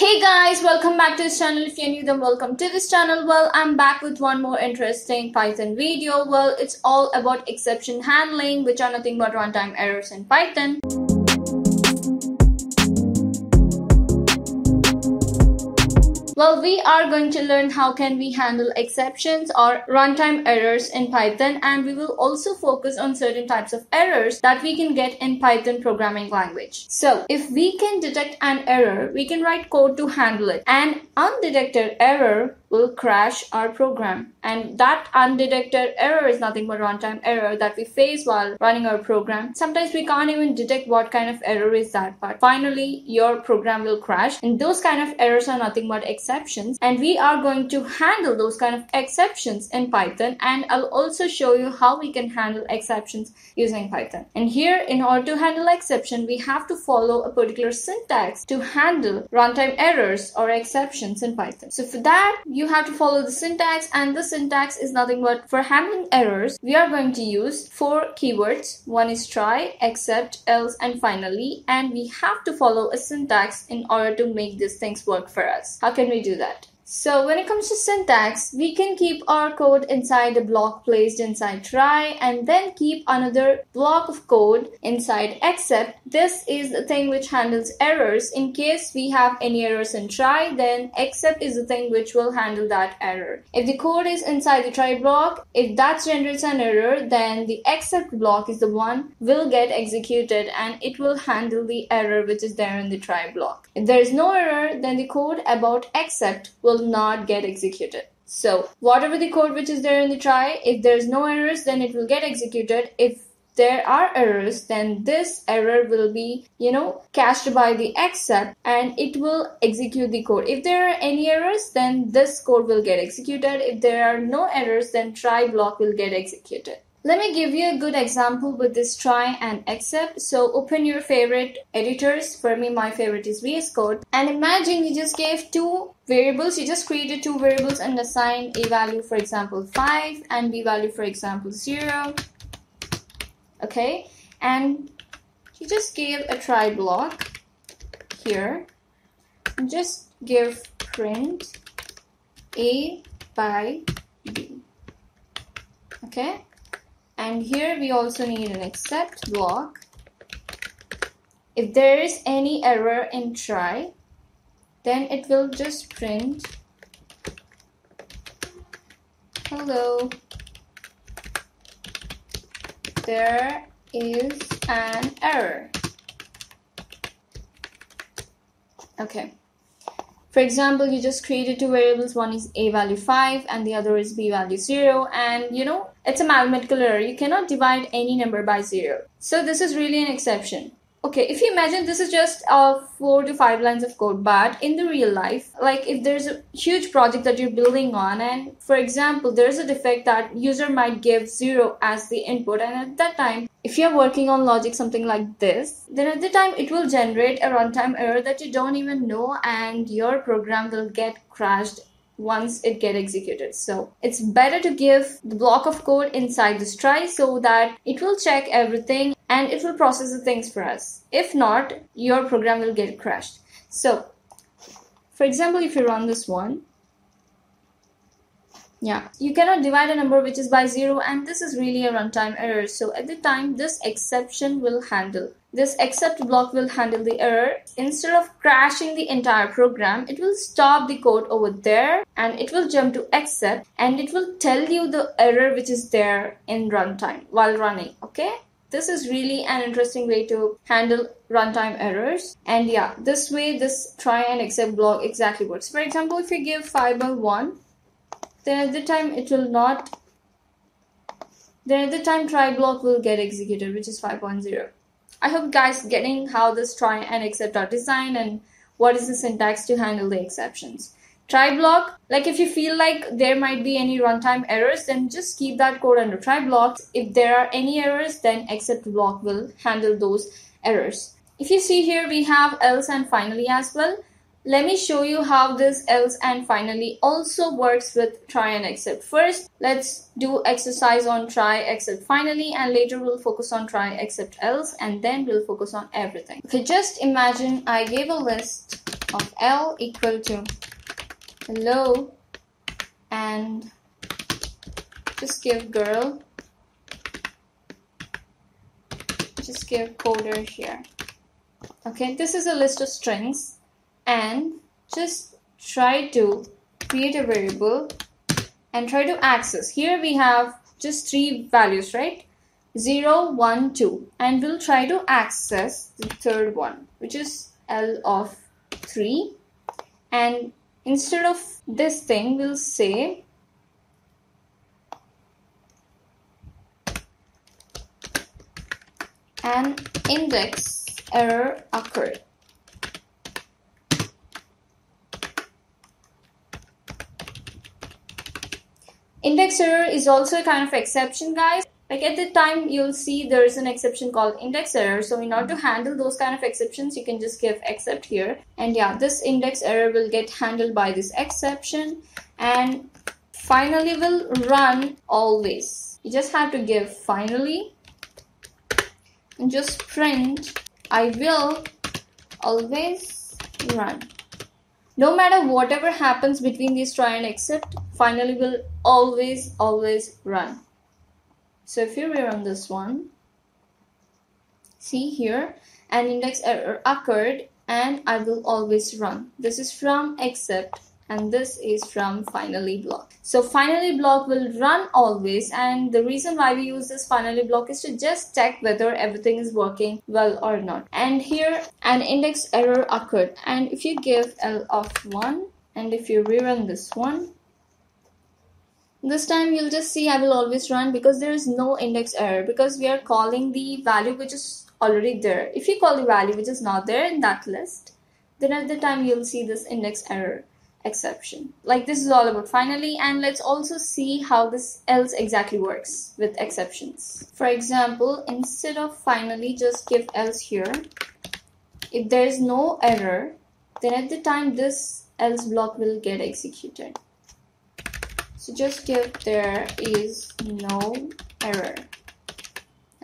Hey guys, welcome back to this channel. If you're new, then welcome to this channel. Well, I'm back with one more interesting Python video. Well, it's all about exception handling, which are nothing but runtime errors in Python. Well, we are going to learn how can we handle exceptions or runtime errors in Python, and we will also focus on certain types of errors that we can get in Python programming language. So, if we can detect an error, we can write code to handle it. An undetected error will crash our program, and that undetected error is nothing but runtime error that we face while running our program. Sometimes we can't even detect what kind of error is that, but finally your program will crash, and those kind of errors are nothing but exceptions, and we are going to handle those kind of exceptions in Python, and I'll also show you how we can handle exceptions using Python. And here, in order to handle exception, we have to follow a particular syntax to handle runtime errors or exceptions in Python. So for that, you have to follow the syntax, and the syntax is nothing but for handling errors. We are going to use 4 keywords. One is try, except, else, and finally, and we have to follow a syntax in order to make these things work for us. How can we do that? So when it comes to syntax, we can keep our code inside a block placed inside try, and then keep another block of code inside except. This is the thing which handles errors. In case we have any errors in try, then except is the thing which will handle that error. If the code is inside the try block, if that generates an error, then the except block is the one will get executed, and it will handle the error which is there in the try block. If there is no error, then the code about except will not get executed. So whatever the code which is there in the try, if there's no errors, then it will get executed. If there are errors, then this error will be cached by the except, and it will execute the code. If there are any errors, then this code will get executed. If there are no errors, then try block will get executed. Let me give you a good example with this try and except. So open your favorite editors. For me, my favorite is VS Code. And imagine you just gave 2 variables. You just created 2 variables and assigned a value, for example, 5 and b value, for example, 0. Okay. And you just gave a try block here. And just give print a by b. Okay. And here we also need an except block. If there is any error in try, then it will just print hello, there is an error. Okay. For example, you just created 2 variables. One is a value 5 and the other is b value 0. And it's a mathematical error. You cannot divide any number by 0. So this is really an exception. Okay, if you imagine this is just 4 to 5 lines of code, but in the real life, like if there's a huge project that you're building on, and for example, there's a defect that user might give 0 as the input, and at that time, if you're working on logic something like this, then at the time it will generate a runtime error that you don't even know, and your program will get crashed once it get executed. So it's better to give the block of code inside this try so that it will check everything and it will process the things for us. If not, your program will get crashed. So for example, if you run this one, you cannot divide a number which is by 0, and this is really a runtime error. So at the time, this exception will handle. This except block will handle the error. Instead of crashing the entire program, it will stop the code over there and it will jump to except, and it will tell you the error which is there in runtime while running. Okay? This is really an interesting way to handle runtime errors. And this way this try and except block exactly works. For example, if you give 5 by 1, then at the time it will not. Then at the time try block will get executed, which is 5.0. I hope guys getting how this try and except are designed and what is the syntax to handle the exceptions. Try block, like if you feel like there might be any runtime errors, then just keep that code under try blocks. If there are any errors, then except block will handle those errors. If you see here, we have else and finally as well. Let me show you how this else and finally also works with try and except. First, let's do exercise on try, except, finally, and later we'll focus on try, except, else, and then we'll focus on everything. Okay, just imagine I gave a list of L equal to hello and just give girl, just give coder here. Okay, this is a list of strings, and just try to create a variable and try to access. Here we have just 3 values, right? 0, 1, 2, and we'll try to access the third one, which is L of 3, and instead of this thing we'll say an index error occurred. Index error is also a kind of exception, guys. Like at the time you'll see there is an exception called index error. So in order to handle those kind of exceptions, you can just give except here. And yeah, this index error will get handled by this exception. And finally will run always. You just have to give finally and just print I will always run. No matter whatever happens between these try and except, finally will always run. So if you rerun this one, see here an index error occurred and I will always run. This is from except and this is from finally block. So finally block will run always, and the reason why we use this finally block is to just check whether everything is working well or not. And here an index error occurred, and if you give L of 1 and if you rerun this one, this time you'll just see I will always run because there is no index error, because we are calling the value which is already there. If you call the value which is not there in that list, then at the time you'll see this index error exception. Like this is all about finally, and let's also see how this else exactly works with exceptions. For example, instead of finally, just give else here. If there is no error, then at the time this else block will get executed. So just give there is no error.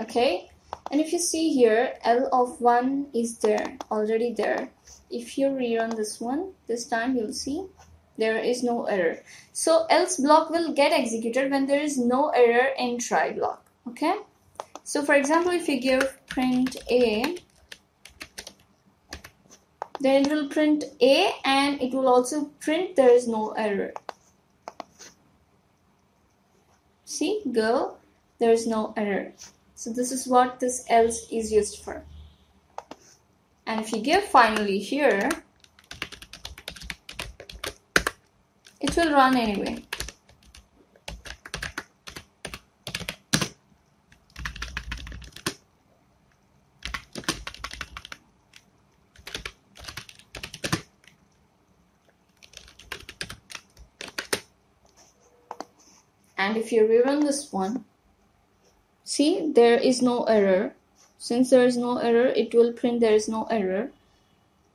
Okay, and if you see here L of 1 is there, already there. If you rerun this one, this time you'll see there is no error. So else block will get executed when there is no error in try block. Okay, so for example, if you give print A, then it will print A and it will also print there is no error. See, girl, there is no error. So this is what this else is used for. And if you give finally here, it will run anyway. And if you rerun this one, see, there is no error. Since there is no error, it will print there is no error,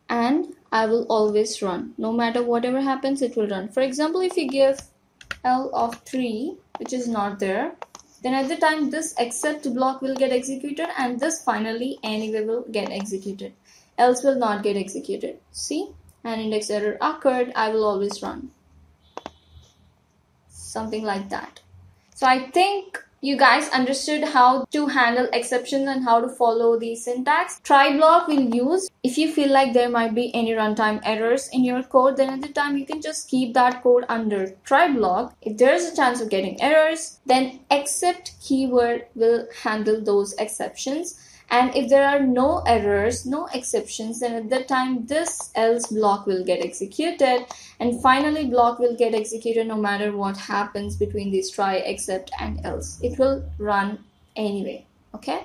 and I will always run. No matter whatever happens, it will run. For example, if you give L of 3, which is not there, then at the time this except block will get executed and this finally anyway will get executed. Else will not get executed. See, an index error occurred, I will always run. Something like that. So I think you guys understood how to handle exceptions and how to follow the syntax. Try block we'll use if you feel like there might be any runtime errors in your code, then at the time you can just keep that code under try block. If there is a chance of getting errors, then except keyword will handle those exceptions. And if there are no errors, no exceptions, then at that time this else block will get executed, and finally block will get executed no matter what happens between these try, except, and else. It will run anyway. Okay,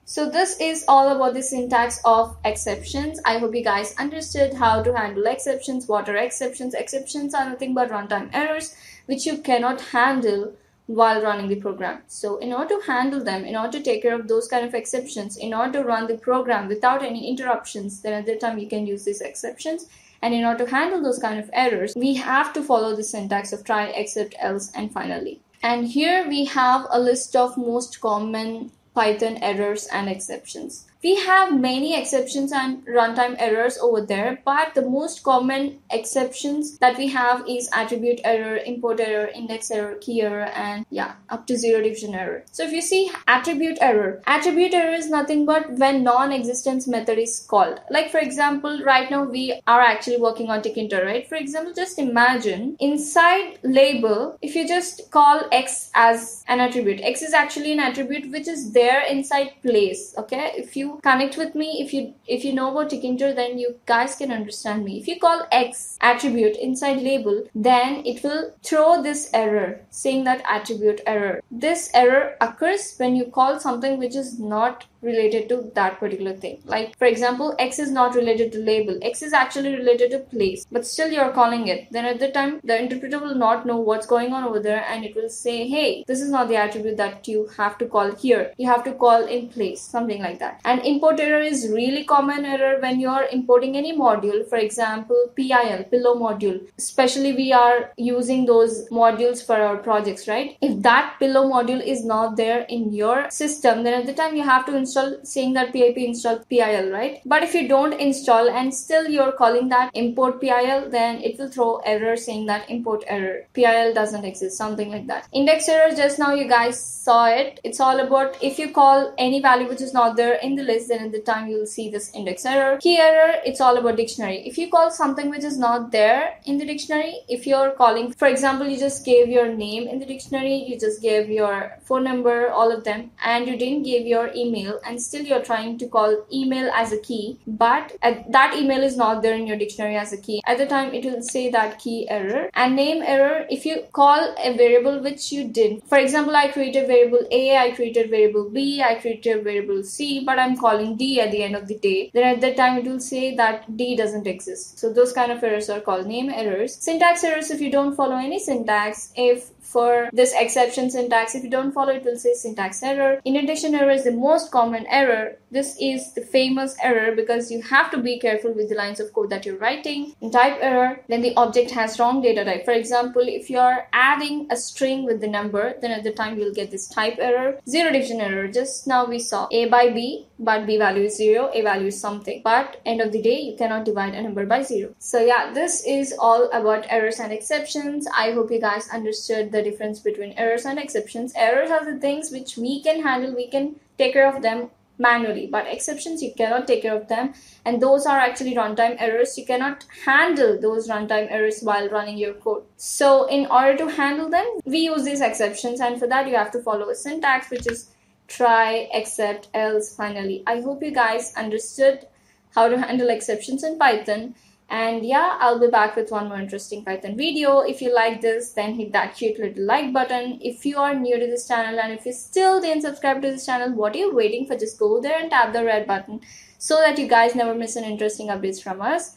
so this is all about the syntax of exceptions. I hope you guys understood how to handle exceptions. What are exceptions? Exceptions are nothing but runtime errors which you cannot handle while running the program. So in order to handle them, in order to take care of those kind of exceptions, in order to run the program without any interruptions, then at that time you can use these exceptions. And in order to handle those kind of errors, we have to follow the syntax of try, except, else, and finally. And here we have a list of most common Python errors and exceptions. We have many exceptions and runtime errors over there, but the most common exceptions that we have is attribute error, import error, index error, key error, and up to zero division error. So if you see attribute error is nothing but when non-existence method is called. Like for example, right now we are actually working on tkinter, right? For example, just imagine inside label, if you just call x as an attribute, x is actually an attribute which is there inside place. Okay, if you connect with me, if you know about tkinter, then you guys can understand me. If you call x attribute inside label, then it will throw this error saying that attribute error. This error occurs when you call something which is not related to that particular thing. Like for example, x is not related to label, x is actually related to place, but still you're calling it. Then at the time the interpreter will not know what's going on over there, and it will say, hey, this is not the attribute that you have to call here, you have to call in place, something like that. And import error is really common error when you're importing any module. For example, pillow module, especially we are using those modules for our projects, right? If that pillow module is not there in your system, then at the time you have to install saying that pip install pil, right? But if you don't install and still you're calling that import pil, then it will throw error saying that import error, pil doesn't exist, something like that. Index error, just now you guys saw it. It's all about if you call any value which is not there in the list, then at the time you'll see this index error. Key error, it's all about dictionary. If you call something which is not there in the dictionary, if you're calling, for example, you just gave your name in the dictionary, you just gave your phone number, all of them, and you didn't give your email, and still you're trying to call email as a key, but that email is not there in your dictionary as a key, at the time it will say that key error. And name error, if you call a variable which you didn't, for example, I created variable a, I created variable b, I created variable c, but I'm calling d at the end of the day, then at that time it will say that d doesn't exist. So those kind of errors are called name errors. Syntax errors, if you don't follow any syntax, if for this exception syntax, if you don't follow, it will say syntax error. Indentation error is the most common error. This is the famous error because you have to be careful with the lines of code that you're writing. In type error, then the object has wrong data type. For example, if you're adding a string with the number, then at the time you'll get this type error. Zero division error, just now we saw a by b, but b value is 0, a value is something, but end of the day you cannot divide a number by 0. So yeah, this is all about errors and exceptions. I hope you guys understood the difference between errors and exceptions. Errors are the things which we can handle, we can take care of them manually, but exceptions you cannot take care of them, and those are actually runtime errors. You cannot handle those runtime errors while running your code. So in order to handle them, we use these exceptions, and for that you have to follow a syntax which is try, except, else, finally. I hope you guys understood how to handle exceptions in Python. And yeah, I'll be back with one more interesting Python video. If you like this, then hit that cute little like button. If you are new to this channel and if you still didn't subscribe to this channel, what are you waiting for? Just go there and tap the red button so that you guys never miss an interesting updates from us.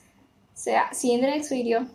So yeah, see you in the next video.